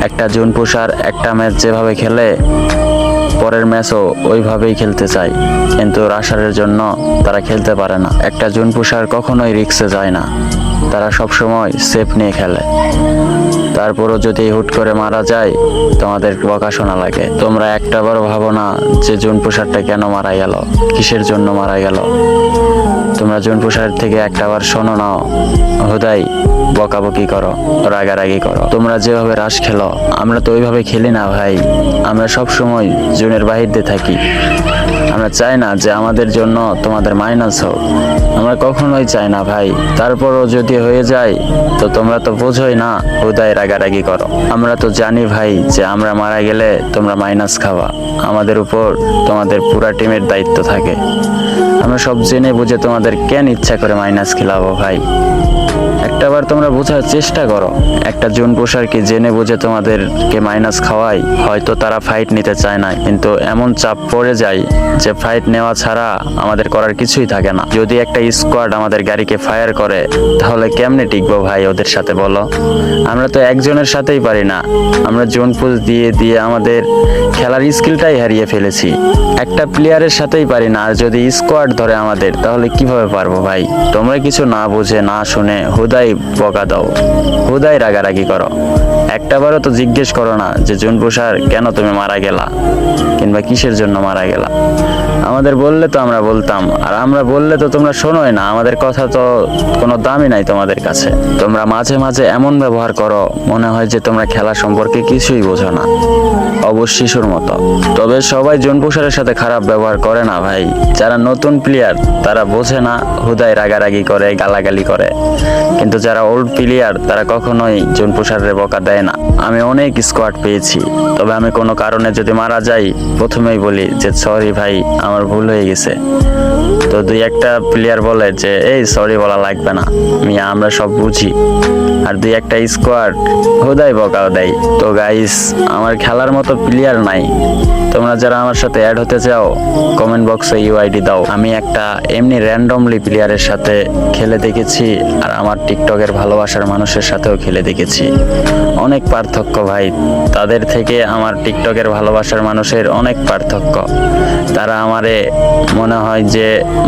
একটা জুন পুষার একটা ম্যাচ যেভাবে খেলে পরের ম্যাচও ওইভাবেই খেলতে চায়, কিন্তু রাশারের জন্য তারা খেলতে পারে না। একটা জুন পুষার কখনোই রিক্সে যায় না, তারা সবসময় সেফ নিয়ে খেলে। তারপরও যদি হুট করে মারা যায় তোমাদের বকা শোনা লাগে। তোমরা একটাবারও ভাবো না যে জুন পুষারটা কেন মারা গেল, কিসের জন্য মারা গেল। তোমরা জুন পুষার থেকে একটাবার শোনো নাও, হুদাই বকাবকি করো, রাগারাগি করো। তোমরা যেভাবে রাশ খেলো আমরা তো ওইভাবে খেলি না ভাই। আমরা সব সময় জুনের বাহিরে থাকি। আমরা চাই না যে আমাদের জন্য তোমাদের মাইনাস হোক, আমরা কখনোই চাই না ভাই। তারপরও যদি হয়ে যায় তো তোমরা তো বোঝোই না, হুদাই রাগারাগি করো। আমরা তো জানি ভাই যে আমরা মারা গেলে তোমরা মাইনাস খাওয়া, আমাদের উপর তোমাদের পুরা টিমের দায়িত্ব থাকে। আমরা সব জেনে বুঝে তোমাদের কেন ইচ্ছা করে মাইনাস খেলাবো ভাই। একটাবার তোমরা বোঝার চেষ্টা করো, একটা জুন পুষারকে জেনে বুঝে তোমাদেরকে মাইনাস খাওয়াই। হয়তো তারা ফাইট নিতে চায় না, কিন্তু এমন চাপ পড়ে যায় যে ফাইট নেওয়া ছাড়া আমাদের করার কিছুই থাকে না। যদি একটা স্কোয়াড আমাদের গাড়িকে ফায়ার করে তাহলে কেমনে টিকবো ভাই ওদের সাথে বলো। আমরা তো একজনের সাথেই পারি না, আমরা জুন পুষ দিয়ে দিয়ে আমাদের খেলার স্কিলটাই হারিয়ে ফেলেছি। একটা প্লেয়ারের সাথেই পারি না, আর যদি স্কোয়াড ধরে আমাদের তাহলে কিভাবে পারবো ভাই। তোমরা কিছু না বুঝে না শুনে হুদাই বকা দাও, হুদাই রাগারাগি করো। একটাবারও তো জিজ্ঞেস করো না যে জুন পুষার কেন তুমি মারা গেলা, কিংবা কিসের জন্য মারা গেলা। আমাদের বললে তো আমরা বলতাম, আর আমরা বললে তো তোমরা শোনোই না। আমাদের কথা তো কোনো দামই নাই তোমাদের কাছে। তোমরা মাঝে মাঝে এমন ব্যবহার করো মনে হয় যে তোমরা খেলা সম্পর্কে কিছুই বোঝো না, অবশ্য শিশুর মতো। তবে সবাই জুন পুষারের সাথে খারাপ ব্যবহার করে না ভাই। যারা নতুন প্লেয়ার তারা বোঝে না, হুদাই রাগারাগি করে, গালাগালি করে। কিন্তু যারা ওল্ড প্লেয়ার তারা কখনোই জুন পুষারের বকা দেয় না। আমি অনেক স্কোয়াড পেয়েছি, তবে আমি কোনো কারণে যদি মারা যাই প্রথমেই বলি যে সরি ভাই আমার ভুল হয়ে গেছে। তো দুই একটা প্লেয়ার বলে যে এই সরি বলা লাগবে না মিয়া, আমরা সব বুঝি। আর দুই একটা স্কোয়াড হুদাই বকাও দেয়। তো গাইস, আমার খেলার মতো প্লেয়ার নাই। তোমরা যারা আমার সাথে অ্যাড হতে চাও কমেন্ট বক্সে ইউআইডি দাও। আমি একটা এমনি র্যান্ডমলি প্লেয়ারের সাথে খেলে দেখেছি, আর আমার টিকটকের ভালোবাসার মানুষের সাথেও খেলে দেখেছি। অনেক পার্থক্য ভাই, তাদের থেকে আমার টিকটকের ভালোবাসার মানুষের অনেক পার্থক্য। তারা আমারে মনে হয় যে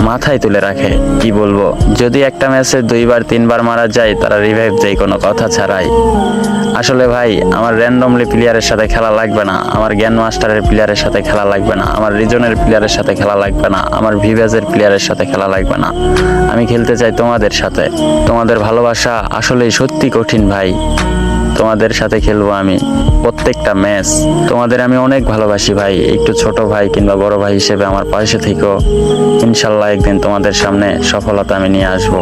মাথায় তুলে রাখে। কি বলবো, যদি একটা ম্যাচে 2বার 3বার মারা যায় তারা রিভাইভ দেয় কোনো কথা ছাড়াই। আসলে ভাই আমার র্যান্ডমলি প্লেয়ারের সাথে খেলা লাগবে না, আমার জ্ঞান মাস্টারের প্লেয়ারের সাথে খেলা লাগবে না, আমার রিজনের প্লেয়ারের সাথে খেলা লাগবে না, আমার ভিভেজের প্লেয়ারের সাথে খেলা লাগবে না। আমি খেলতে চাই তোমাদের সাথে। তোমাদের ভালোবাসা আসলেই সত্যি কঠিন ভাই। তোমাদের সাথে খেলবো আমি প্রত্যেকটা ম্যাচ। তোমাদের আমি অনেক ভালোবাসি ভাই। একটু ছোট ভাই কিংবা বড় ভাই হিসেবে আমার পাশে থেকো। ইনশাল্লাহ একদিন তোমাদের সামনে সফলতা আমি নিয়ে আসবো।